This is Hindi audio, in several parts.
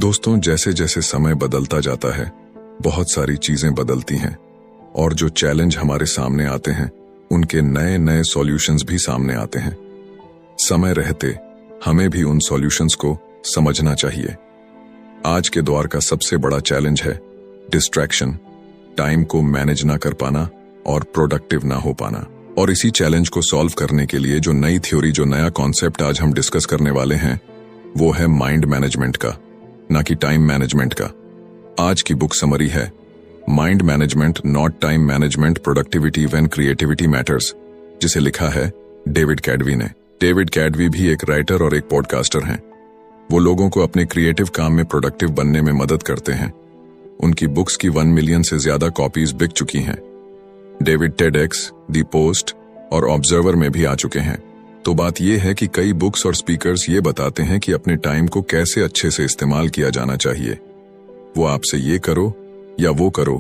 दोस्तों, जैसे जैसे समय बदलता जाता है, बहुत सारी चीजें बदलती हैं और जो चैलेंज हमारे सामने आते हैं, उनके नए नए सॉल्यूशंस भी सामने आते हैं। समय रहते हमें भी उन सॉल्यूशंस को समझना चाहिए। आज के दौर का सबसे बड़ा चैलेंज है डिस्ट्रैक्शन, टाइम को मैनेज ना कर पाना और प्रोडक्टिव ना हो पाना। और इसी चैलेंज को सॉल्व करने के लिए जो नई थ्योरी, जो नया कॉन्सेप्ट आज हम डिस्कस करने वाले हैं, वो है माइंड मैनेजमेंट का, ना कि टाइम मैनेजमेंट का। आज की बुक समरी है mind management not time management, productivity when creativity matters, जिसे लिखा है डेविड कैडवी ने। डेविड कैडवी भी एक राइटर और एक पॉडकास्टर हैं। वो लोगों को अपने क्रिएटिव काम में प्रोडक्टिव बनने में मदद करते हैं। उनकी बुक्स की 1 मिलियन से ज्यादा कॉपीज बिक चुकी हैं। डेविड टेडएक्स, द पोस्ट और ऑब्जर्वर में भी आ चुके हैं। तो बात यह है कि कई बुक्स और स्पीकर्स ये बताते हैं कि अपने टाइम को कैसे अच्छे से इस्तेमाल किया जाना चाहिए। वो आपसे ये करो या वो करो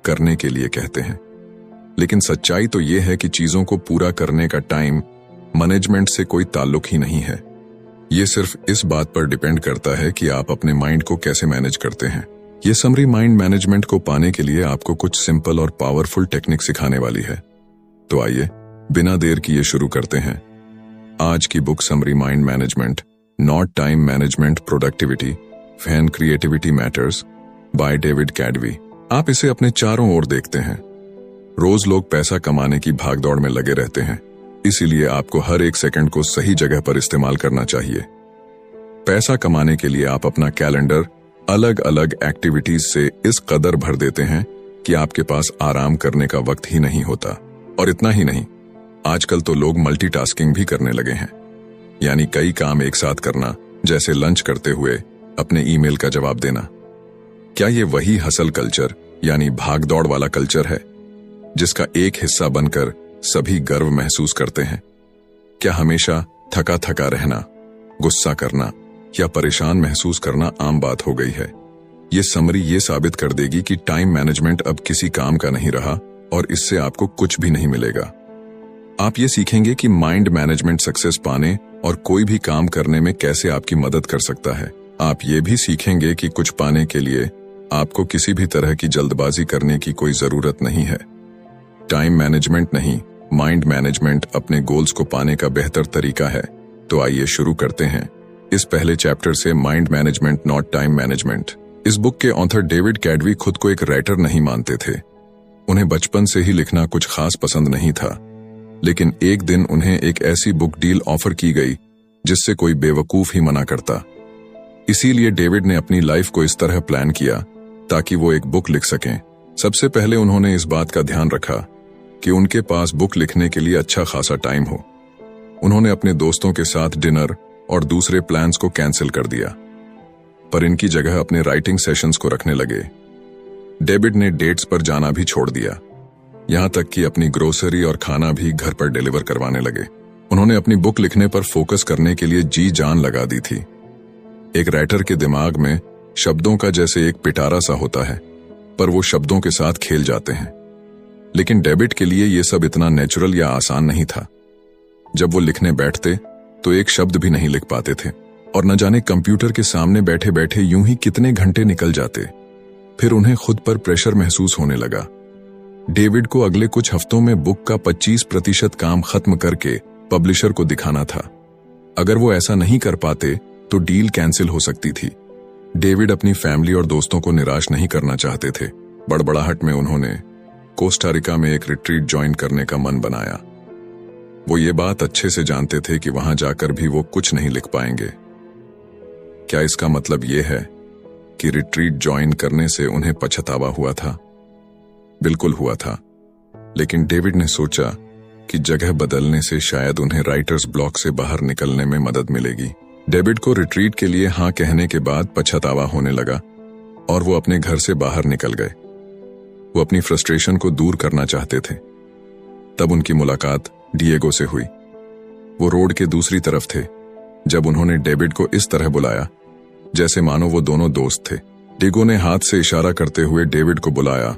करने के लिए कहते हैं, लेकिन सच्चाई तो ये है कि चीजों को पूरा करने का टाइम मैनेजमेंट से कोई ताल्लुक ही नहीं है। ये सिर्फ इस बात पर डिपेंड करता है कि आप अपने माइंड को कैसे मैनेज करते हैं। ये समरी माइंड मैनेजमेंट को पाने के लिए आपको कुछ सिंपल और पावरफुल टेक्निक सिखाने वाली है। तो आइए बिना देर किए शुरू करते हैं। आज की book summary mind management not time management, productivity when creativity matters by David Cadavy. आप इसे अपने चारों ओर देखते हैं। रोज लोग पैसा कमाने की भागदौड़ में लगे रहते हैं, इसीलिए आपको हर एक सेकंड को सही जगह पर इस्तेमाल करना चाहिए। पैसा कमाने के लिए आप अपना कैलेंडर अलग अलग एक्टिविटीज से इस कदर भर देते हैं कि आपके पास आराम करने का वक्त ही नहीं होता। और इतना ही नहीं, आजकल तो लोग मल्टीटास्किंग भी करने लगे हैं, यानी कई काम एक साथ करना, जैसे लंच करते हुए अपने ईमेल का जवाब देना। क्या ये वही हसल कल्चर यानी भागदौड़ वाला कल्चर है जिसका एक हिस्सा बनकर सभी गर्व महसूस करते हैं? क्या हमेशा थका थका रहना, गुस्सा करना या परेशान महसूस करना आम बात हो गई है? ये समरी ये साबित कर देगी कि टाइम मैनेजमेंट अब किसी काम का नहीं रहा और इससे आपको कुछ भी नहीं मिलेगा। आप ये सीखेंगे कि माइंड मैनेजमेंट सक्सेस पाने और कोई भी काम करने में कैसे आपकी मदद कर सकता है। आप ये भी सीखेंगे कि कुछ पाने के लिए आपको किसी भी तरह की जल्दबाजी करने की कोई जरूरत नहीं है। टाइम मैनेजमेंट नहीं, माइंड मैनेजमेंट अपने गोल्स को पाने का बेहतर तरीका है। तो आइए शुरू करते हैं इस पहले चैप्टर से, mind management not time management. इस बुक के ऑथर डेविड कैडवी खुद को एक राइटर नहीं मानते थे। उन्हें बचपन से ही लिखना कुछ खास पसंद नहीं था, लेकिन एक दिन उन्हें एक ऐसी बुक डील ऑफर की गई जिससे कोई बेवकूफ ही मना करता। इसीलिए डेविड ने अपनी लाइफ को इस तरह प्लान किया ताकि वो एक बुक लिख सकें। सबसे पहले उन्होंने इस बात का ध्यान रखा कि उनके पास बुक लिखने के लिए अच्छा खासा टाइम हो। उन्होंने अपने दोस्तों के साथ डिनर और दूसरे प्लान्स को कैंसिल कर दिया, पर इनकी जगह अपने राइटिंग सेशंस को रखने लगे। डेविड ने डेट्स पर जाना भी छोड़ दिया, यहां तक कि अपनी ग्रोसरी और खाना भी घर पर डिलीवर करवाने लगे। उन्होंने अपनी बुक लिखने पर फोकस करने के लिए जी जान लगा दी थी। एक राइटर के दिमाग में शब्दों का जैसे एक पिटारा सा होता है, पर वो शब्दों के साथ खेल जाते हैं। लेकिन डेविड के लिए ये सब इतना नेचुरल या आसान नहीं था। जब वो लिखने बैठते तो एक शब्द भी नहीं लिख पाते थे और न जाने कंप्यूटर के सामने बैठे बैठे यूं ही कितने घंटे निकल जाते। फिर उन्हें खुद पर प्रेशर महसूस होने लगा। डेविड को अगले कुछ हफ्तों में बुक का 25% काम खत्म करके पब्लिशर को दिखाना था। अगर वो ऐसा नहीं कर पाते तो डील कैंसिल हो सकती थी। डेविड अपनी फैमिली और दोस्तों को निराश नहीं करना चाहते थे। बड़बड़ाहट में उन्होंने कोस्टा रिका में एक रिट्रीट ज्वाइन करने का मन बनाया। वो ये बात अच्छे से जानते थे कि वहां जाकर भी वो कुछ नहीं लिख पाएंगे। क्या इसका मतलब ये है कि रिट्रीट ज्वाइन करने से उन्हें पछतावा हुआ था? बिल्कुल हुआ था, लेकिन डेविड ने सोचा कि जगह बदलने से शायद उन्हें राइटर्स ब्लॉक से बाहर निकलने में मदद मिलेगी। डेविड को रिट्रीट के लिए हाँ कहने के बाद पछतावा होने लगा और वो अपने घर से बाहर निकल गए। वो अपनी फ्रस्ट्रेशन को दूर करना चाहते थे। तब उनकी मुलाकात डिएगो से हुई। वो रोड के दूसरी तरफ थे जब उन्होंने डेविड को इस तरह बुलाया जैसे मानो वो दोनों दोस्त थे। डिएगो ने हाथ से इशारा करते हुए डेविड को बुलाया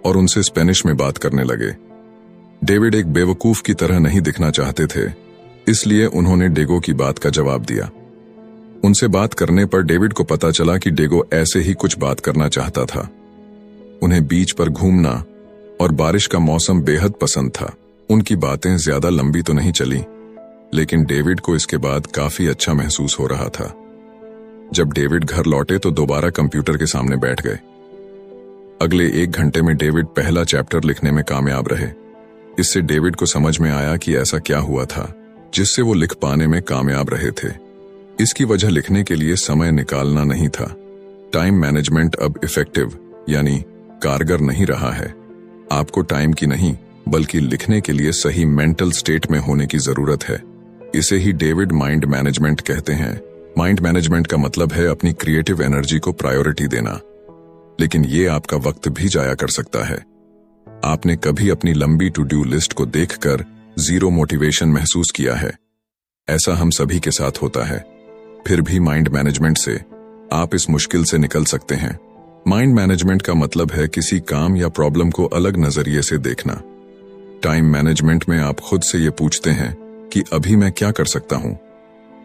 और उनसे स्पेनिश में बात करने लगे। डेविड एक बेवकूफ की तरह नहीं दिखना चाहते थे, इसलिए उन्होंने डिएगो की बात का जवाब दिया। उनसे बात करने पर डेविड को पता चला कि डेगो ऐसे ही कुछ बात करना चाहता था। उन्हें बीच पर घूमना और बारिश का मौसम बेहद पसंद था। उनकी बातें ज्यादा लंबी तो नहीं चली, लेकिन डेविड को इसके बाद काफी अच्छा महसूस हो रहा था। जब डेविड घर लौटे तो दोबारा कंप्यूटर के सामने बैठ गए। अगले 1 घंटे में डेविड पहला चैप्टर लिखने में कामयाब रहे। इससे डेविड को समझ में आया कि ऐसा क्या हुआ था जिससे वो लिख पाने में कामयाब रहे थे। इसकी वजह लिखने के लिए समय निकालना नहीं था। टाइम मैनेजमेंट अब इफेक्टिव यानी कारगर नहीं रहा है। आपको टाइम की नहीं बल्कि लिखने के लिए सही मेंटल स्टेट में होने की जरूरत है। इसे ही डेविड माइंड मैनेजमेंट कहते हैं। माइंड मैनेजमेंट का मतलब है अपनी क्रिएटिव एनर्जी को प्रायोरिटी देना, लेकिन ये आपका वक्त भी जाया कर सकता है। आपने कभी अपनी लंबी टू डू लिस्ट को देखकर जीरो मोटिवेशन महसूस किया है? ऐसा हम सभी के साथ होता है। फिर भी माइंड मैनेजमेंट से आप इस मुश्किल से निकल सकते हैं। माइंड मैनेजमेंट का मतलब है किसी काम या प्रॉब्लम को अलग नजरिए से देखना। टाइम मैनेजमेंट में आप खुद से ये पूछते हैं कि अभी मैं क्या कर सकता हूं।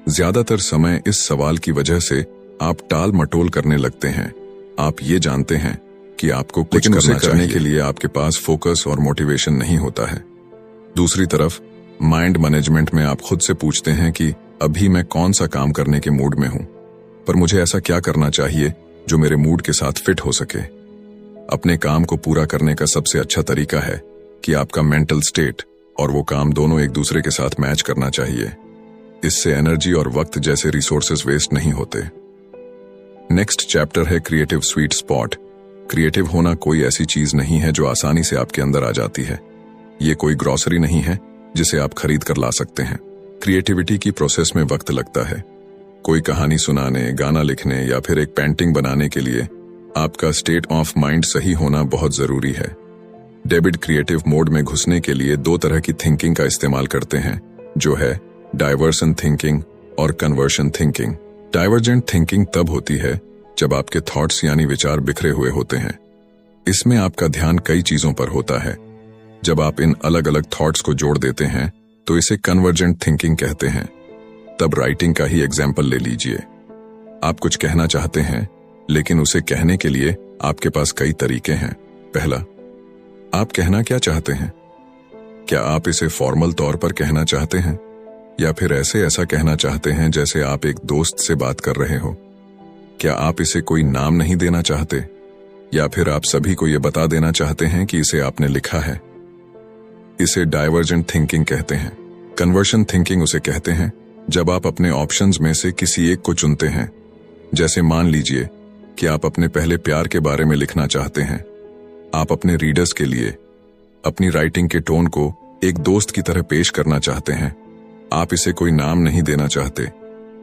ज्यादातर समय इस सवाल की वजह से आप टाल मटोल करने लगते हैं। आप ये जानते हैं कि आपको कुछ करने के लिए आपके पास फोकस और मोटिवेशन नहीं होता है। दूसरी तरफ माइंड मैनेजमेंट में आप खुद से पूछते हैं कि अभी मैं कौन सा काम करने के मूड में हूं, पर मुझे ऐसा क्या करना चाहिए जो मेरे मूड के साथ फिट हो सके। अपने काम को पूरा करने का सबसे अच्छा तरीका है कि आपका मेंटल स्टेट और वो काम दोनों एक दूसरे के साथ मैच करना चाहिए। इससे एनर्जी और वक्त जैसे रिसोर्सेज वेस्ट नहीं होते। नेक्स्ट चैप्टर है क्रिएटिव स्वीट स्पॉट। क्रिएटिव होना कोई ऐसी चीज नहीं है जो आसानी से आपके अंदर आ जाती है। ये कोई ग्रोसरी नहीं है जिसे आप खरीद कर ला सकते हैं। क्रिएटिविटी की प्रोसेस में वक्त लगता है। कोई कहानी सुनाने, गाना लिखने या फिर एक पेंटिंग बनाने के लिए आपका स्टेट ऑफ माइंड सही होना बहुत जरूरी है। डेविड क्रिएटिव मोड में घुसने के लिए 2 तरह की थिंकिंग का इस्तेमाल करते हैं, जो है डाइवर्सन थिंकिंग और कन्वर्शन थिंकिंग। डाइवर्जेंट थिंकिंग तब होती है जब आपके थॉट्स यानी विचार बिखरे हुए होते हैं। इसमें आपका ध्यान कई चीजों पर होता है। जब आप इन अलग अलग थॉट्स को जोड़ देते हैं तो इसे कन्वर्जेंट थिंकिंग कहते हैं। तब राइटिंग का ही एग्जाम्पल ले लीजिए। आप कुछ कहना चाहते हैं, लेकिन उसे कहने के लिए आपके पास कई तरीके हैं। पहला, आप कहना क्या चाहते हैं? क्या आप इसे फॉर्मल तौर पर कहना चाहते हैं या फिर ऐसा कहना चाहते हैं जैसे आप एक दोस्त से बात कर रहे हो? क्या आप इसे कोई नाम नहीं देना चाहते या फिर आप सभी को यह बता देना चाहते हैं कि इसे आपने लिखा है? इसे डाइवर्जेंट थिंकिंग कहते हैं। कन्वर्शन थिंकिंग उसे कहते हैं जब आप अपने ऑप्शंस में से किसी एक को चुनते हैं। जैसे मान लीजिए कि आप अपने पहले प्यार के बारे में लिखना चाहते हैं। आप अपने रीडर्स के लिए अपनी राइटिंग के टोन को एक दोस्त की तरह पेश करना चाहते हैं। आप इसे कोई नाम नहीं देना चाहते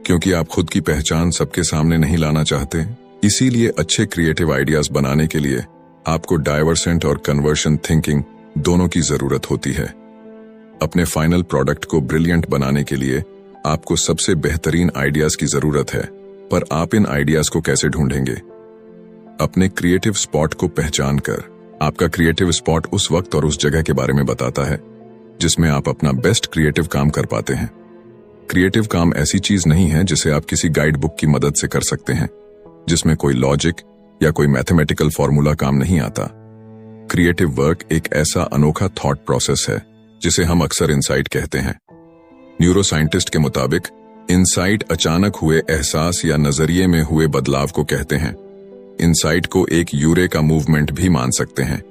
क्योंकि आप खुद की पहचान सबके सामने नहीं लाना चाहते। इसीलिए अच्छे क्रिएटिव आइडियाज बनाने के लिए आपको डाइवर्सेंट और कन्वर्शन थिंकिंग दोनों की जरूरत होती है। अपने फाइनल प्रोडक्ट को ब्रिलियंट बनाने के लिए आपको सबसे बेहतरीन आइडियाज की जरूरत है, पर आप इन आइडियाज को कैसे ढूंढेंगे? अपने क्रिएटिव स्पॉट को पहचान कर। आपका क्रिएटिव स्पॉट उस वक्त और उस जगह के बारे में बताता है जिसमें आप अपना बेस्ट क्रिएटिव काम कर पाते हैं। क्रिएटिव काम ऐसी चीज नहीं है जिसे आप किसी गाइड बुक की मदद से कर सकते हैं, जिसमें कोई लॉजिक या कोई मैथमेटिकल फॉर्मूला काम नहीं आता। क्रिएटिव वर्क एक ऐसा अनोखा थॉट प्रोसेस है जिसे हम अक्सर इनसाइट कहते हैं। न्यूरो साइंटिस्ट के मुताबिक इनसाइट अचानक हुए एहसास या नजरिए में हुए बदलाव को कहते हैं। इनसाइट को एक यूरेका मूवमेंट भी मान सकते हैं,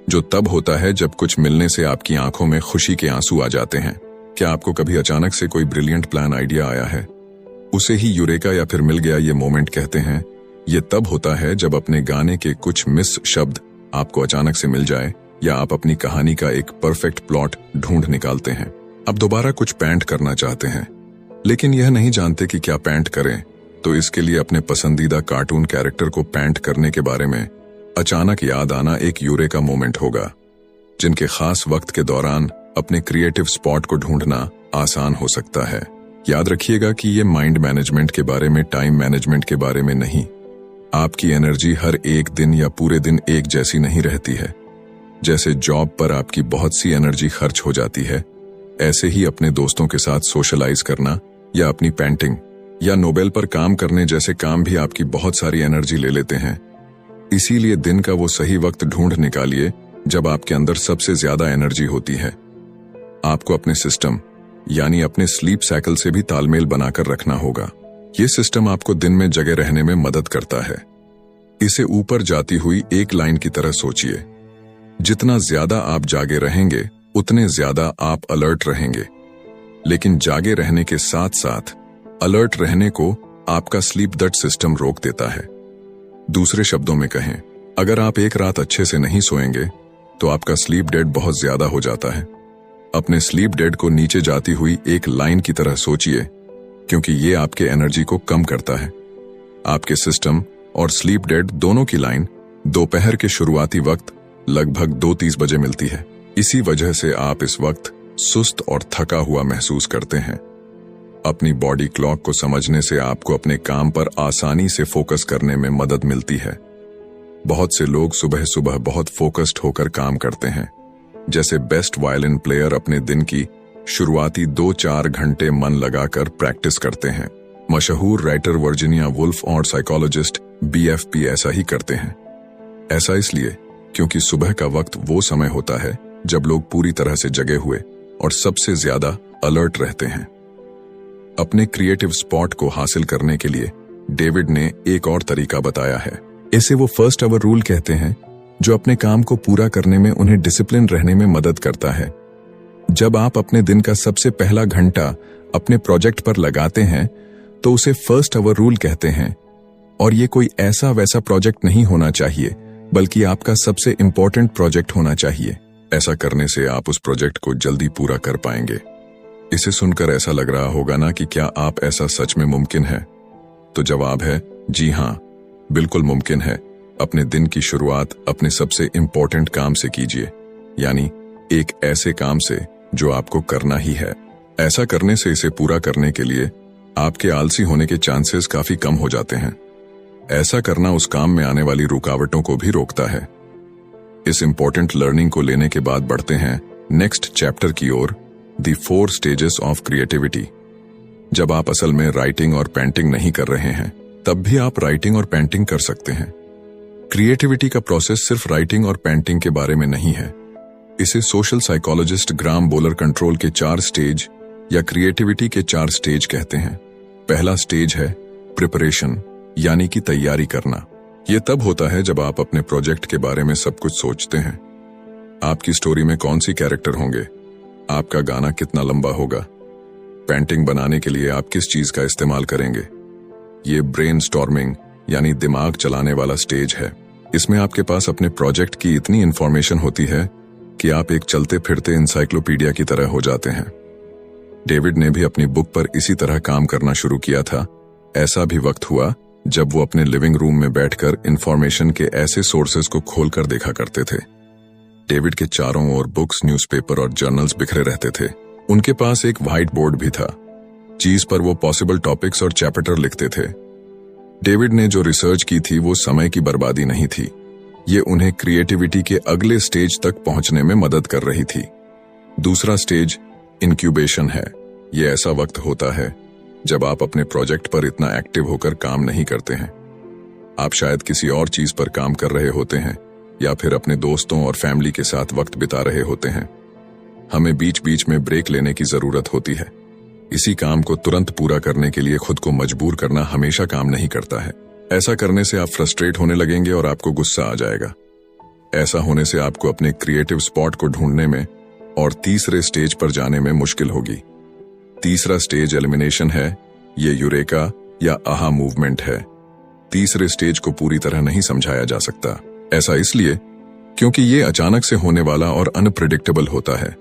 जो तब होता है जब कुछ मिलने से आपकी आंखों में खुशी के आंसू आ जाते हैं। क्या आपको कभी अचानक से कोई ब्रिलियंट प्लान आइडिया आया है? उसे ही यूरेका या फिर मिल गया ये मोमेंट कहते हैं। ये तब होता है जब अपने गाने के कुछ मिस शब्द आपको अचानक से मिल जाए या आप अपनी कहानी का एक परफेक्ट प्लॉट ढूंढ निकालते हैं। अब दोबारा कुछ पेंट करना चाहते हैं, लेकिन यह नहीं जानते कि क्या पेंट करें, तो इसके लिए अपने पसंदीदा कार्टून कैरेक्टर को पेंट करने के बारे में अचानक याद आना एक यूरेका मोमेंट होगा। जिनके खास वक्त के दौरान अपने क्रिएटिव स्पॉट को ढूंढना आसान हो सकता है। याद रखिएगा कि ये माइंड मैनेजमेंट के बारे में, टाइम मैनेजमेंट के बारे में नहीं। आपकी एनर्जी हर एक दिन या पूरे दिन एक जैसी नहीं रहती है। जैसे जॉब पर आपकी बहुत सी एनर्जी खर्च हो जाती है, ऐसे ही अपने दोस्तों के साथ सोशलाइज करना या अपनी पेंटिंग या नोबेल पर काम करने जैसे काम भी आपकी बहुत सारी एनर्जी ले लेते हैं। इसीलिए दिन का वो सही वक्त ढूंढ निकालिए जब आपके अंदर सबसे ज्यादा एनर्जी होती है। आपको अपने सिस्टम यानी अपने स्लीप साइकिल से भी तालमेल बनाकर रखना होगा। ये सिस्टम आपको दिन में जगे रहने में मदद करता है। इसे ऊपर जाती हुई एक लाइन की तरह सोचिए। जितना ज्यादा आप जागे रहेंगे उतने ज्यादा आप अलर्ट रहेंगे, लेकिन जागे रहने के साथ साथ अलर्ट रहने को आपका स्लीप डेट सिस्टम रोक देता है। दूसरे शब्दों में कहें, अगर आप एक रात अच्छे से नहीं सोएंगे तो आपका स्लीप डेट बहुत ज्यादा हो जाता है। अपने स्लीप डेट को नीचे जाती हुई एक लाइन की तरह सोचिए, क्योंकि ये आपके एनर्जी को कम करता है। आपके सिस्टम और स्लीप डेट दोनों की लाइन दोपहर के शुरुआती वक्त लगभग 2:30 बजे मिलती है। इसी वजह से आप इस वक्त सुस्त और थका हुआ महसूस करते हैं। अपनी बॉडी क्लॉक को समझने से आपको अपने काम पर आसानी से फोकस करने में मदद मिलती है। बहुत से लोग सुबह सुबह बहुत फोकस्ड होकर काम करते हैं, जैसे बेस्ट वायलिन प्लेयर अपने दिन की शुरुआती 2-4 घंटे मन लगाकर प्रैक्टिस करते हैं। मशहूर राइटर वर्जीनिया वुल्फ और साइकोलॉजिस्ट BFP ऐसा ही करते हैं। ऐसा इसलिए क्योंकि सुबह का वक्त वो समय होता है जब लोग पूरी तरह से जगे हुए और सबसे ज्यादा अलर्ट रहते हैं। अपने क्रिएटिव स्पॉट को हासिल करने के लिए डेविड ने एक और तरीका बताया है। इसे वो फर्स्ट आवर रूल कहते हैं, जो अपने काम को पूरा करने में उन्हें डिसिप्लिन रहने में मदद करता है। जब आप अपने दिन का सबसे पहला घंटा अपने प्रोजेक्ट पर लगाते हैं तो उसे फर्स्ट आवर रूल कहते हैं। और ये कोई ऐसा वैसा प्रोजेक्ट नहीं होना चाहिए, बल्कि आपका सबसे इंपॉर्टेंट प्रोजेक्ट होना चाहिए। ऐसा करने से आप उस प्रोजेक्ट को जल्दी पूरा कर पाएंगे। इसे सुनकर ऐसा लग रहा होगा ना कि क्या आप ऐसा सच में मुमकिन है? तो जवाब है जी हाँ, बिल्कुल मुमकिन है। अपने दिन की शुरुआत अपने सबसे इंपॉर्टेंट काम से कीजिए, यानी एक ऐसे काम से जो आपको करना ही है। ऐसा करने से इसे पूरा करने के लिए आपके आलसी होने के चांसेस काफी कम हो जाते हैं। ऐसा करना उस काम में आने वाली रुकावटों को भी रोकता है। इस इंपॉर्टेंट लर्निंग को लेने के बाद बढ़ते हैं नेक्स्ट चैप्टर की ओर, द 4 स्टेजेस ऑफ क्रिएटिविटी। जब आप असल में राइटिंग और पेंटिंग नहीं कर रहे हैं, तब भी आप राइटिंग और पेंटिंग कर सकते हैं। क्रिएटिविटी का प्रोसेस सिर्फ राइटिंग और पेंटिंग के बारे में नहीं है। इसे सोशल साइकोलॉजिस्ट ग्राम बोलर कंट्रोल के 4 स्टेज या क्रिएटिविटी के 4 स्टेज कहते हैं। पहला स्टेज है प्रिपरेशन, यानी कि तैयारी करना। यह तब होता है जब आप अपने प्रोजेक्ट के बारे में सब कुछ सोचते हैं। आपकी स्टोरी में कौन सी कैरेक्टर होंगे, आपका गाना कितना लंबा होगा, पेंटिंग बनाने के लिए आप किस चीज का इस्तेमाल करेंगे। ये ब्रेनस्टॉर्मिंग यानी दिमाग चलाने वाला स्टेज है। इसमें आपके पास अपने प्रोजेक्ट की इतनी इंफॉर्मेशन होती है कि आप एक चलते फिरते इंसाइक्लोपीडिया की तरह हो जाते हैं। डेविड ने भी अपनी बुक पर इसी तरह काम करना शुरू किया था। ऐसा भी वक्त हुआ जब वो अपने लिविंग रूम में बैठकर इंफॉर्मेशन के ऐसे सोर्सेज को खोलकर देखा करते थे। डेविड के चारों ओर बुक्स, न्यूज़पेपर और जर्नल्स बिखरे रहते थे। उनके पास एक व्हाइट बोर्ड भी था, जिस पर वो पॉसिबल टॉपिक्स और चैप्टर लिखते थे। डेविड ने जो रिसर्च की थी वो समय की बर्बादी नहीं थी, ये उन्हें क्रिएटिविटी के अगले स्टेज तक पहुंचने में मदद कर रही थी। दूसरा स्टेज इंक्यूबेशन है। ये ऐसा वक्त होता है जब आप अपने प्रोजेक्ट पर इतना एक्टिव होकर काम नहीं करते हैं। आप शायद किसी और चीज पर काम कर रहे होते हैं या फिर अपने दोस्तों और फैमिली के साथ वक्त बिता रहे होते हैं। हमें बीच बीच में ब्रेक लेने की जरूरत होती है। इसी काम को तुरंत पूरा करने के लिए खुद को मजबूर करना हमेशा काम नहीं करता है। ऐसा करने से आप फ्रस्ट्रेट होने लगेंगे और आपको गुस्सा आ जाएगा। ऐसा होने से आपको अपने क्रिएटिव स्पॉट को ढूंढने में और तीसरे स्टेज पर जाने में मुश्किल होगी। तीसरा स्टेज एलिमिनेशन है। ये यूरेका या आहा मूवमेंट है। तीसरे स्टेज को पूरी तरह नहीं समझाया जा सकता। ऐसा इसलिए क्योंकि ये अचानक से होने वाला और अनप्रेडिक्टेबल होता है।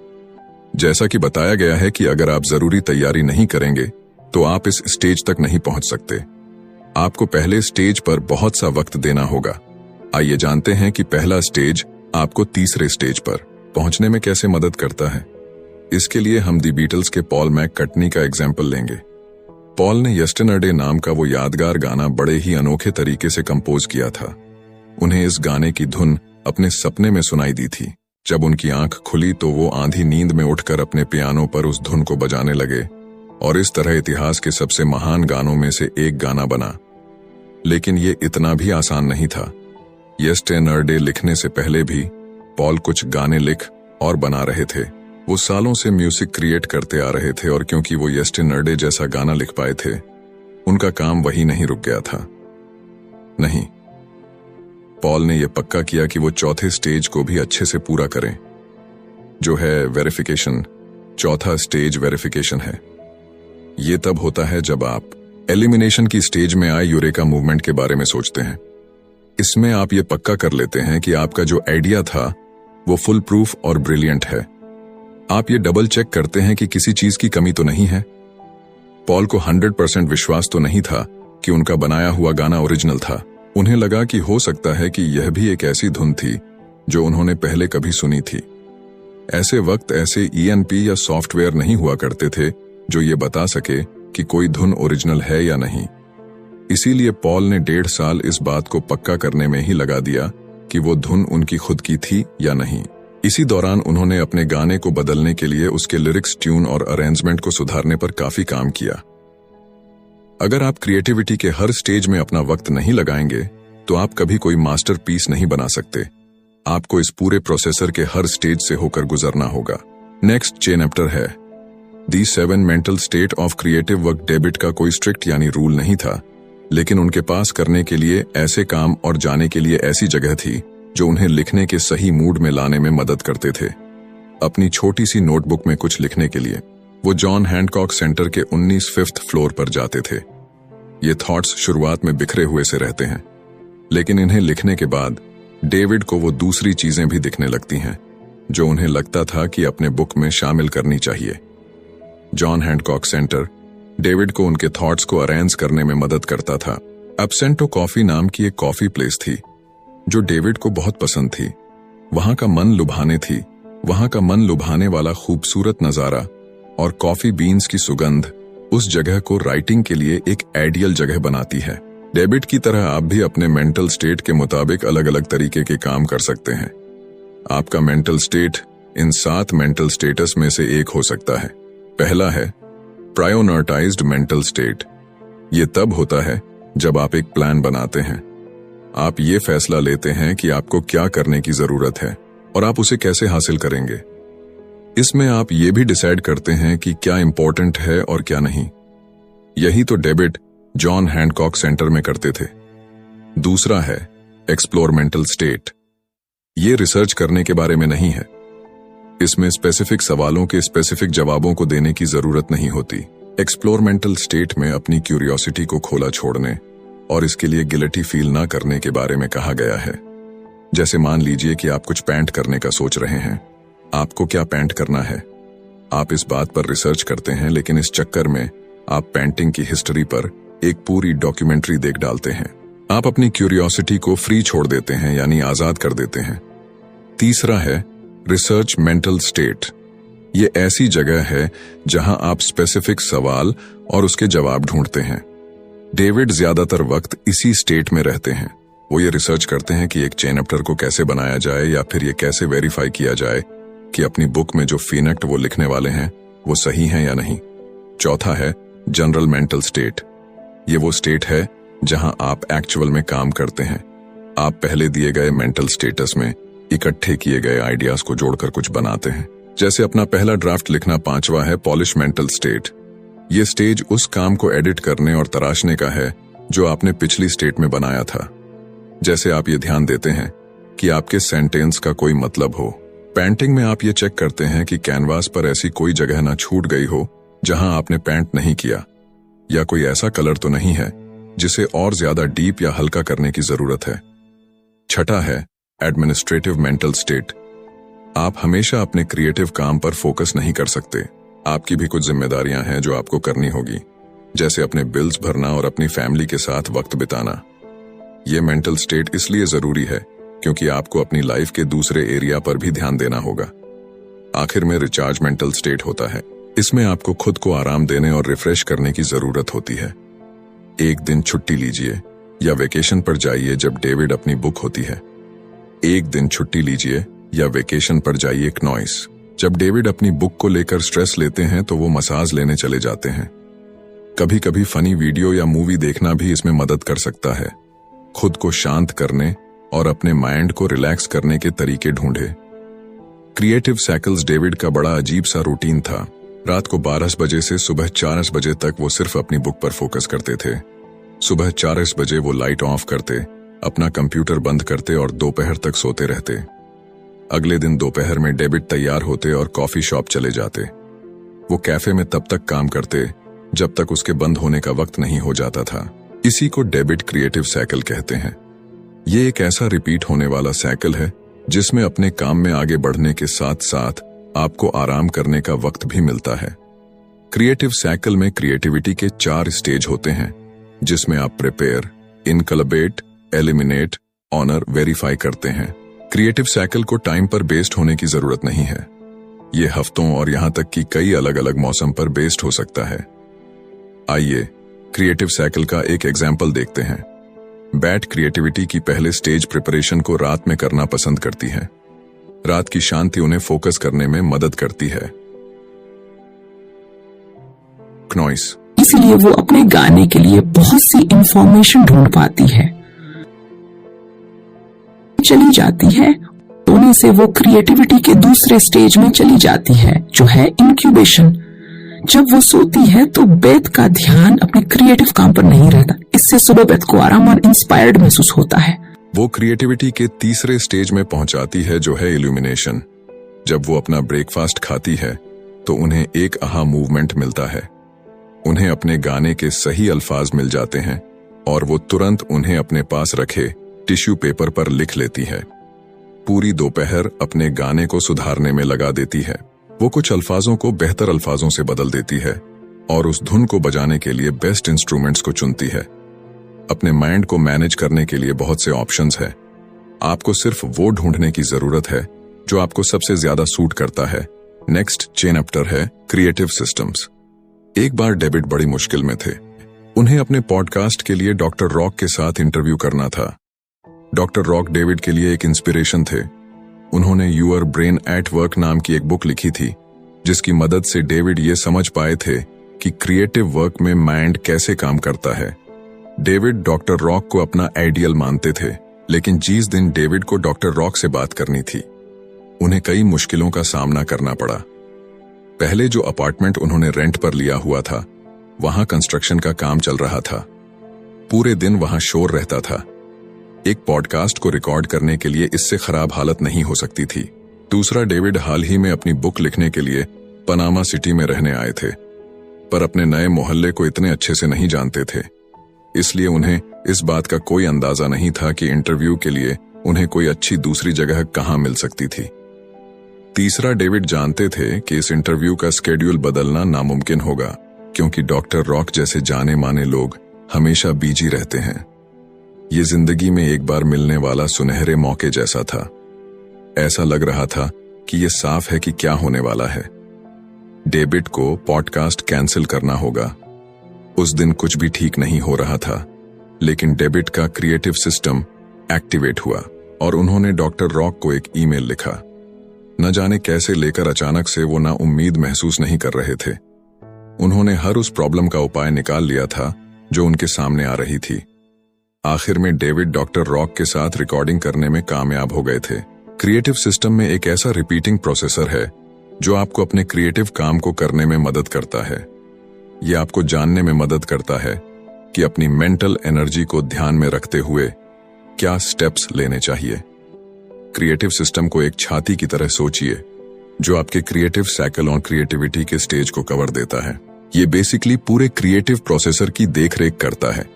जैसा कि बताया गया है कि अगर आप जरूरी तैयारी नहीं करेंगे तो आप इस स्टेज तक नहीं पहुंच सकते। आपको पहले स्टेज पर बहुत सा वक्त देना होगा। आइए जानते हैं कि पहला स्टेज आपको तीसरे स्टेज पर पहुंचने में कैसे मदद करता है। इसके लिए हम दी बीटल्स के पॉल मैककर्टनी का एग्जाम्पल लेंगे। पॉल ने यस्टरडे नाम का वो यादगार गाना बड़े ही अनोखे तरीके से कंपोज किया था। उन्हें इस गाने की धुन अपने सपने में सुनाई दी थी। जब उनकी आंख खुली तो वो आंधी नींद में उठकर अपने पियानो पर उस धुन को बजाने लगे और इस तरह इतिहास के सबसे महान गानों में से एक गाना बना। लेकिन ये इतना भी आसान नहीं था। येस्टरडे लिखने से पहले भी पॉल कुछ गाने लिख और बना रहे थे। वो सालों से म्यूजिक क्रिएट करते आ रहे थे और क्योंकि वो येस्टरडे जैसा गाना लिख पाए थे, उनका काम वही नहीं रुक गया था। नहीं, पॉल ने यह पक्का किया कि वो चौथे स्टेज को भी अच्छे से पूरा करें, जो है वेरिफिकेशन। चौथा स्टेज वेरिफिकेशन है। ये तब होता है जब आप एलिमिनेशन की स्टेज में आए यूरेका मूवमेंट के बारे में सोचते हैं। इसमें आप ये पक्का कर लेते हैं कि आपका जो आइडिया था वो फुल प्रूफ और ब्रिलियंट है। आप ये डबल चेक करते हैं कि किसी चीज की कमी तो नहीं है। पॉल को 100% विश्वास तो नहीं था कि उनका बनाया हुआ गाना ओरिजिनल था। उन्हें लगा कि हो सकता है कि यह भी एक ऐसी धुन थी जो उन्होंने पहले कभी सुनी थी। ऐसे वक्त ऐसे ENP या सॉफ्टवेयर नहीं हुआ करते थे जो ये बता सके कि कोई धुन ओरिजिनल है या नहीं। इसीलिए पॉल ने 1.5 साल इस बात को पक्का करने में ही लगा दिया कि वो धुन उनकी खुद की थी या नहीं। इसी दौरान उन्होंने अपने गाने को बदलने के लिए उसके लिरिक्स, ट्यून और अरेंजमेंट को सुधारने पर काफी काम किया। अगर आप क्रिएटिविटी के हर स्टेज में अपना वक्त नहीं लगाएंगे तो आप कभी कोई मास्टरपीस नहीं बना सकते। आपको इस पूरे प्रोसेसर के हर स्टेज से होकर गुजरना होगा। नेक्स्ट चैप्टर है दी 7 mental state of creative work. David का कोई स्ट्रिक्ट यानी रूल नहीं था, लेकिन उनके पास करने के लिए ऐसे काम और जाने के लिए ऐसी जगह थी जो उन्हें लिखने के सही मूड में लाने में मदद करते थे। अपनी छोटी सी नोटबुक में कुछ लिखने के लिए वो जॉन हैंकॉक सेंटर के 19 5th फ्लोर पर जाते थे। ये थॉट्स शुरुआत में बिखरे हुए से रहते हैं, लेकिन इन्हें लिखने के बाद डेविड को वो दूसरी चीजें भी दिखने लगती हैं जो उन्हें लगता था कि अपने बुक में शामिल करनी चाहिए। जॉन हैंकॉक सेंटर डेविड को उनके थॉट्स को अरेंज करने में मदद करता था। एब्सेंटो कॉफी नाम की एक कॉफी प्लेस थी जो डेविड को बहुत पसंद थी। वहां का मन लुभाने वाला खूबसूरत नजारा और कॉफी बीन्स की सुगंध उस जगह को राइटिंग के लिए एक आइडियल जगह बनाती है। डेविड की तरह आप भी अपने मेंटल स्टेट के मुताबिक अलग अलग तरीके के काम कर सकते हैं। आपका mental state in 7 mental status में से एक हो सकता है। पहला है प्रायोरिटाइज्ड मेंटल स्टेट। ये तब होता है जब आप एक प्लान बनाते हैं। आप ये फैसला लेते हैं कि आपको क्या करने की जरूरत है और आप उसे कैसे हासिल करेंगे। इसमें आप ये भी डिसाइड करते हैं कि क्या इंपॉर्टेंट है और क्या नहीं। यही तो डेविड जॉन हैंकॉक सेंटर में करते थे। दूसरा है एक्सप्लोर मेंटल स्टेट। ये रिसर्च करने के बारे में नहीं है। इसमें स्पेसिफिक सवालों के स्पेसिफिक जवाबों को देने की जरूरत नहीं होती। एक्सप्लोर मेंटल स्टेट में अपनी क्यूरियोसिटी को खोला छोड़ने और इसके लिए गिल्टी फील ना करने के बारे में कहा गया है। जैसे मान लीजिए कि आप कुछ पेंट करने का सोच रहे हैं। आपको क्या पेंट करना है? आप इस बात पर रिसर्च करते हैं, लेकिन इस चक्कर में आप पेंटिंग की हिस्ट्री पर एक पूरी डॉक्यूमेंट्री देख डालते हैं। आप अपनी क्यूरियोसिटी को फ्री छोड़ देते हैं, यानी आजाद कर देते हैं। तीसरा है रिसर्च मेंटल स्टेट। ये ऐसी जगह है जहां आप स्पेसिफिक सवाल और उसके जवाब ढूंढते हैं। डेविड ज्यादातर वक्त इसी स्टेट में रहते हैं। वो ये रिसर्च करते हैं कि एक चैप्टर को कैसे बनाया जाए या फिर ये कैसे वेरीफाई किया जाए कि अपनी बुक में जो फीनेक्ट वो लिखने वाले हैं वो सही हैं या नहीं। चौथा है जनरल मेंटल स्टेट। ये वो स्टेट है जहां आप एक्चुअल में काम करते हैं। आप पहले दिए गए मेंटल स्टेटस में इकट्ठे किए गए आइडियाज को जोड़कर कुछ बनाते हैं। जैसे अपना पहला ड्राफ्ट लिखना। पांचवा है पॉलिश मेंटल स्टेट। ये स्टेज उस काम को एडिट करने और तराशने का है जो आपने पिछली स्टेट में बनाया था। जैसे आप ये ध्यान देते हैं कि आपके सेंटेंस का कोई मतलब हो। पेंटिंग में आप ये चेक करते हैं कि कैनवास पर ऐसी कोई जगह ना छूट गई हो जहां आपने पेंट नहीं किया, या कोई ऐसा कलर तो नहीं है जिसे और ज्यादा डीप या हल्का करने की जरूरत है। छठा है एडमिनिस्ट्रेटिव मेंटल स्टेट। आप हमेशा अपने क्रिएटिव काम पर फोकस नहीं कर सकते। आपकी भी कुछ जिम्मेदारियां हैं जो आपको करनी होगी, जैसे अपने बिल्स भरना और अपनी फैमिली के साथ वक्त बिताना। ये मेंटल स्टेट इसलिए जरूरी है क्योंकि आपको अपनी लाइफ के दूसरे एरिया पर भी ध्यान देना होगा। आखिर में रिचार्ज मेंटल स्टेट होता है। इसमें आपको खुद को आराम देने और रिफ्रेश करने की जरूरत होती है। एक दिन छुट्टी लीजिए या वेकेशन पर जाइए जब डेविड अपनी बुक होती है। एक दिन छुट्टी लीजिए या वेकेशन पर जाइए क्नॉइस जब डेविड अपनी बुक को लेकर स्ट्रेस लेते हैं तो वो मसाज लेने चले जाते हैं। कभी कभी फनी वीडियो या मूवी देखना भी इसमें मदद कर सकता है। खुद को शांत करने और अपने माइंड को रिलैक्स करने के तरीके ढूंढे। क्रिएटिव साइकिल्स डेविड का बड़ा अजीब सा रूटीन था। रात को 12 बजे से सुबह 4 बजे तक वो सिर्फ अपनी बुक पर फोकस करते थे। सुबह 4 बजे वो लाइट ऑफ करते, अपना कंप्यूटर बंद करते और दोपहर तक सोते रहते। अगले दिन दोपहर में डेविड तैयार होते और कॉफी शॉप चले जाते। वो कैफे में तब तक काम करते जब तक उसके बंद होने का वक्त नहीं हो जाता था। इसी को डेविड क्रिएटिव साइकिल कहते हैं। ये एक ऐसा रिपीट होने वाला साइकिल है जिसमें अपने काम में आगे बढ़ने के साथ साथ आपको आराम करने का वक्त भी मिलता है। क्रिएटिव साइकिल में क्रिएटिविटी के 4 स्टेज होते हैं, जिसमें आप प्रिपेयर, इनकलबेट, एलिमिनेट, ऑनर, वेरीफाई करते हैं। क्रिएटिव साइकिल को टाइम पर बेस्ड होने की जरूरत नहीं है। ये हफ्तों और यहां तक कि कई अलग अलग मौसम पर बेस्ड हो सकता है। आइए क्रिएटिव साइकिल का एक एग्जाम्पल देखते हैं। बैट क्रिएटिविटी की पहले स्टेज प्रिपरेशन को रात में करना पसंद करती है। रात की शांति उन्हें फोकस करने में मदद करती है। नॉइस, इसलिए वो अपने गाने के लिए बहुत सी इंफॉर्मेशन ढूंढ पाती है, चली जाती है। सोने से वो क्रिएटिविटी के दूसरे स्टेज में चली जाती है, जो है इंक्यूबेशन। जब वो सोती है तो बेथ का ध्यान अपने क्रिएटिव काम पर नहीं रहता। इससे सुबह बेथ को आराम और इंस्पायर्ड महसूस होता है। वो क्रिएटिविटी के तीसरे स्टेज में पहुंचाती है, जो है इल्यूमिनेशन। जब वो अपना ब्रेकफास्ट खाती है तो उन्हें एक आहा मूवमेंट मिलता है। उन्हें अपने गाने के सही अल्फाज मिल जाते हैं और वो तुरंत उन्हें अपने पास रखे टिश्यू पेपर पर लिख लेती है। पूरी दोपहर अपने गाने को सुधारने में लगा देती है। वो कुछ अल्फाजों को बेहतर अल्फाजों से बदल देती है और उस धुन को बजाने के लिए बेस्ट इंस्ट्रूमेंट्स को चुनती है। अपने माइंड को मैनेज करने के लिए बहुत से ऑप्शंस है। आपको सिर्फ वो ढूंढने की जरूरत है जो आपको सबसे ज्यादा सूट करता है। नेक्स्ट चेनप्टर है क्रिएटिव सिस्टम्स। एक बार डेविड बड़ी मुश्किल में थे। उन्हें अपने पॉडकास्ट के लिए डॉक्टर रॉक के साथ इंटरव्यू करना था। डॉक्टर रॉक डेविड के लिए एक इंस्पिरेशन थे। उन्होंने यूर ब्रेन एट वर्क नाम की एक बुक लिखी थी, जिसकी मदद से डेविड ये समझ पाए थे कि क्रिएटिव वर्क में माइंड कैसे काम करता है। डेविड डॉक्टर रॉक को अपना आइडियल मानते थे, लेकिन जिस दिन डेविड को डॉक्टर रॉक से बात करनी थी, उन्हें कई मुश्किलों का सामना करना पड़ा। पहले जो अपार्टमेंट उन्होंने रेंट पर लिया हुआ था, वहां कंस्ट्रक्शन का काम चल रहा था। पूरे दिन वहां शोर रहता था। एक पॉडकास्ट को रिकॉर्ड करने के लिए इससे खराब हालत नहीं हो सकती थी। दूसरा, डेविड हाल ही में अपनी बुक लिखने के लिए पनामा सिटी में रहने आए थे, पर अपने नए मोहल्ले को इतने अच्छे से नहीं जानते थे। इसलिए उन्हें इस बात का कोई अंदाजा नहीं था कि इंटरव्यू के लिए उन्हें कोई अच्छी दूसरी जगह कहां मिल सकती थी। तीसरा, डेविड जानते थे कि इस इंटरव्यू का स्केड्यूल बदलना नामुमकिन होगा, क्योंकि डॉक्टर रॉक जैसे जाने माने लोग हमेशा बिजी रहते हैं। ये जिंदगी में एक बार मिलने वाला सुनहरे मौके जैसा था। ऐसा लग रहा था कि ये साफ है कि क्या होने वाला है। डेविड को पॉडकास्ट कैंसिल करना होगा। उस दिन कुछ भी ठीक नहीं हो रहा था, लेकिन डेविड का क्रिएटिव सिस्टम एक्टिवेट हुआ और उन्होंने डॉक्टर रॉक को एक ईमेल लिखा। न जाने कैसे लेकर अचानक से वो ना उम्मीद महसूस नहीं कर रहे थे। उन्होंने हर उस प्रॉब्लम का उपाय निकाल लिया था जो उनके सामने आ रही थी। आखिर में डेविड डॉक्टर रॉक के साथ रिकॉर्डिंग करने में कामयाब हो गए थे। क्रिएटिव सिस्टम में एक ऐसा रिपीटिंग प्रोसेसर है जो आपको अपने क्रिएटिव काम को करने में मदद करता है। यह आपको जानने में मदद करता है कि अपनी मेंटल एनर्जी को ध्यान में रखते हुए क्या स्टेप्स लेने चाहिए। क्रिएटिव सिस्टम को एक छाती की तरह सोचिए, जो आपके क्रिएटिव साइकिल और क्रिएटिविटी के स्टेज को कवर देता है। ये बेसिकली पूरे क्रिएटिव प्रोसेसर की देखरेख करता है।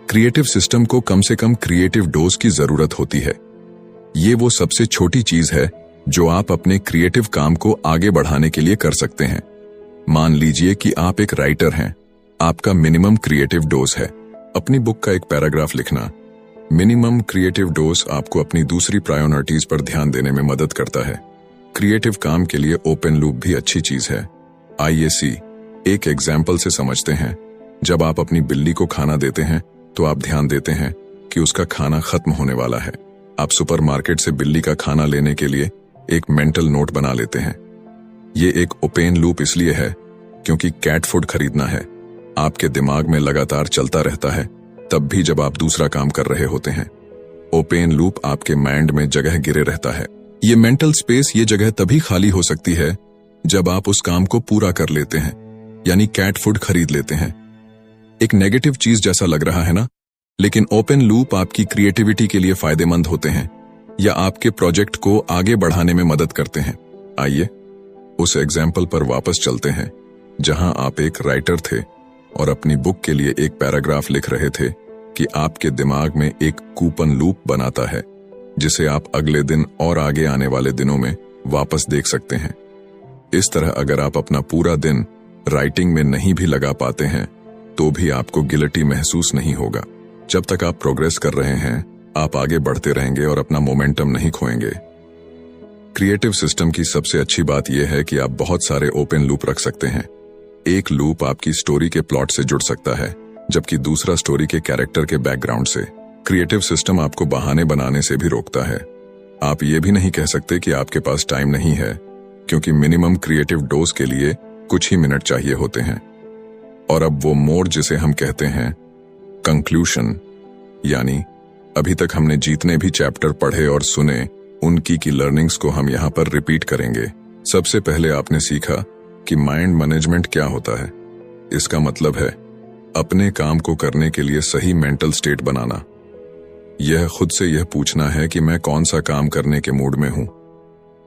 क्रिएटिव सिस्टम को कम से कम क्रिएटिव डोज की जरूरत होती है। ये वो सबसे छोटी चीज है जो आप अपने क्रिएटिव काम को आगे बढ़ाने के लिए कर सकते हैं। मान लीजिए कि आप एक राइटर हैं। आपका मिनिमम क्रिएटिव डोज है अपनी बुक का एक पैराग्राफ लिखना। मिनिमम क्रिएटिव डोज आपको अपनी दूसरी प्रायोरिटीज पर ध्यान देने में मदद करता है। क्रिएटिव काम के लिए ओपन लूप भी अच्छी चीज है। आइए एक एग्जाम्पल से समझते हैं। जब आप अपनी बिल्ली को खाना देते हैं तो आप ध्यान देते हैं कि उसका खाना खत्म होने वाला है। आप सुपरमार्केट से बिल्ली का खाना लेने के लिए एक मेंटल नोट बना लेते हैं। ये एक ओपन लूप इसलिए है क्योंकि कैट फूड खरीदना है आपके दिमाग में लगातार चलता रहता है, तब भी जब आप दूसरा काम कर रहे होते हैं। ओपन लूप आपके माइंड में जगह गिरे रहता है। ये मेंटल स्पेस, ये जगह तभी खाली हो सकती है जब आप उस काम को पूरा कर लेते हैं, यानी कैट फूड खरीद लेते हैं। एक नेगेटिव चीज जैसा लग रहा है ना, लेकिन ओपन लूप आपकी क्रिएटिविटी के लिए फायदेमंद होते हैं या आपके प्रोजेक्ट को आगे बढ़ाने में मदद करते हैं। आइए उस एग्जाम्पल पर वापस चलते हैं जहां आप एक राइटर थे और अपनी बुक के लिए एक पैराग्राफ लिख रहे थे कि आपके दिमाग में एक कूपन लूप बनाता है जिसे आप अगले दिन और आगे आने वाले दिनों में वापस देख सकते हैं। इस तरह अगर आप अपना पूरा दिन राइटिंग में नहीं भी लगा पाते हैं तो भी आपको गिल्टी महसूस नहीं होगा। जब तक आप प्रोग्रेस कर रहे हैं आप आगे बढ़ते रहेंगे और अपना मोमेंटम नहीं खोएंगे। क्रिएटिव सिस्टम की सबसे अच्छी बात यह है कि आप बहुत सारे ओपन लूप रख सकते हैं। एक लूप आपकी स्टोरी के प्लॉट से जुड़ सकता है जबकि दूसरा स्टोरी के कैरेक्टर के बैकग्राउंड से। क्रिएटिव सिस्टम आपको बहाने बनाने से भी रोकता है। आप ये भी नहीं कह सकते कि आपके पास टाइम नहीं है, क्योंकि मिनिमम क्रिएटिव डोज के लिए कुछ ही मिनट चाहिए होते हैं। और अब वो मोड जिसे हम कहते हैं कंक्लूशन, यानी अभी तक हमने जितने भी चैप्टर पढ़े और सुने उनकी की लर्निंग्स को हम यहाँ पर रिपीट करेंगे। सबसे पहले आपने सीखा कि माइंड मैनेजमेंट क्या होता है। इसका मतलब है अपने काम को करने के लिए सही मेंटल स्टेट बनाना। यह खुद से यह पूछना है कि मैं कौन सा काम करने के मूड में हूं,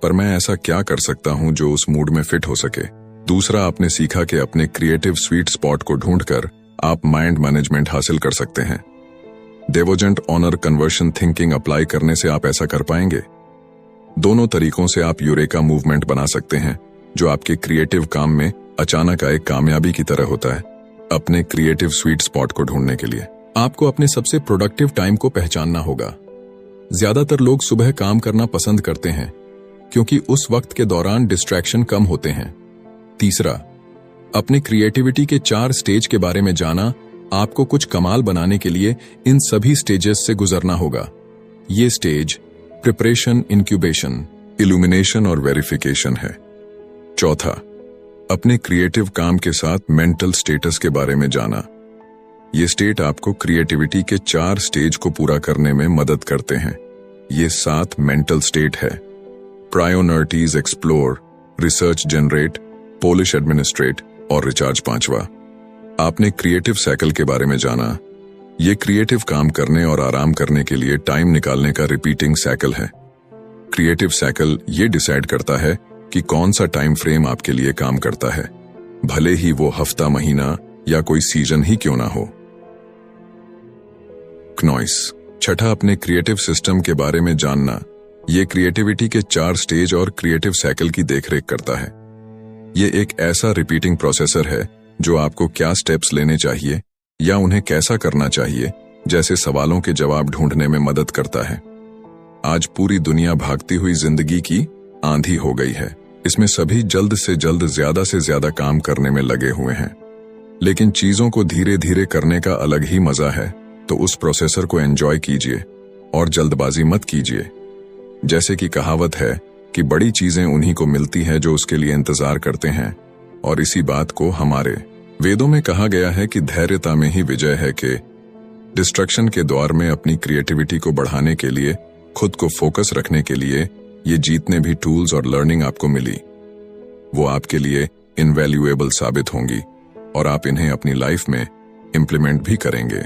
पर मैं ऐसा क्या कर सकता हूं जो उस मूड में फिट हो सके। दूसरा, आपने सीखा कि अपने क्रिएटिव स्वीट स्पॉट को ढूंढकर आप माइंड मैनेजमेंट हासिल कर सकते हैं। डिवोजेंट ऑनर कन्वर्शन थिंकिंग अप्लाई करने से आप ऐसा कर पाएंगे। दोनों तरीकों से आप यूरेका मूवमेंट बना सकते हैं जो आपके क्रिएटिव काम में अचानक आए कामयाबी की तरह होता है। अपने क्रिएटिव स्वीट स्पॉट को ढूंढने के लिए आपको अपने सबसे प्रोडक्टिव टाइम को पहचानना होगा। ज्यादातर लोग सुबह काम करना पसंद करते हैं क्योंकि उस वक्त के दौरान डिस्ट्रैक्शन कम होते हैं। तीसरा, अपने क्रिएटिविटी के 4 स्टेज के बारे में जाना। आपको कुछ कमाल बनाने के लिए इन सभी स्टेजेस से गुजरना होगा। ये स्टेज प्रिपरेशन, इंक्यूबेशन, इल्यूमिनेशन और वेरिफिकेशन है। चौथा, अपने क्रिएटिव काम के साथ मेंटल स्टेटस के बारे में जाना। ये स्टेट आपको क्रिएटिविटी के 4 स्टेज को पूरा करने में मदद करते हैं। ये 7 मेंटल स्टेट है: priorities, explore, research, generate, polish, administrate और रिचार्ज। 5वां, आपने क्रिएटिव साइकिल के बारे में जाना। ये क्रिएटिव काम करने और आराम करने के लिए टाइम निकालने का रिपीटिंग साइकिल है। क्रिएटिव साइकिल ये डिसाइड करता है कि कौन सा टाइम फ्रेम आपके लिए काम करता है, भले ही वो हफ्ता, महीना या कोई सीजन ही क्यों ना हो। क्नॉइस। छठा, अपने क्रिएटिव सिस्टम के बारे में जानना। ये क्रिएटिविटी के 4 स्टेज और क्रिएटिव साइकिल की देखरेख करता है। ये एक ऐसा रिपीटिंग प्रोसेसर है जो आपको क्या स्टेप्स लेने चाहिए या उन्हें कैसा करना चाहिए जैसे सवालों के जवाब ढूंढने में मदद करता है। आज पूरी दुनिया भागती हुई जिंदगी की आंधी हो गई है। इसमें सभी जल्द से ज्यादा काम करने में लगे हुए हैं, लेकिन चीजों को धीरे धीरे करने का अलग ही मजा है। तो उस प्रोसेसर को एंजॉय कीजिए और जल्दबाजी मत कीजिए। जैसे कि कहावत है कि बड़ी चीजें उन्हीं को मिलती है जो उसके लिए इंतजार करते हैं, और इसी बात को हमारे वेदों में कहा गया है कि धैर्यता में ही विजय है। कि डिस्ट्रक्शन के दौर में अपनी क्रिएटिविटी को बढ़ाने के लिए, खुद को फोकस रखने के लिए ये जितने भी टूल्स और लर्निंग आपको मिली वो आपके लिए इनवैल्यूएबल साबित होंगी और आप इन्हें अपनी लाइफ में इंप्लीमेंट भी करेंगे।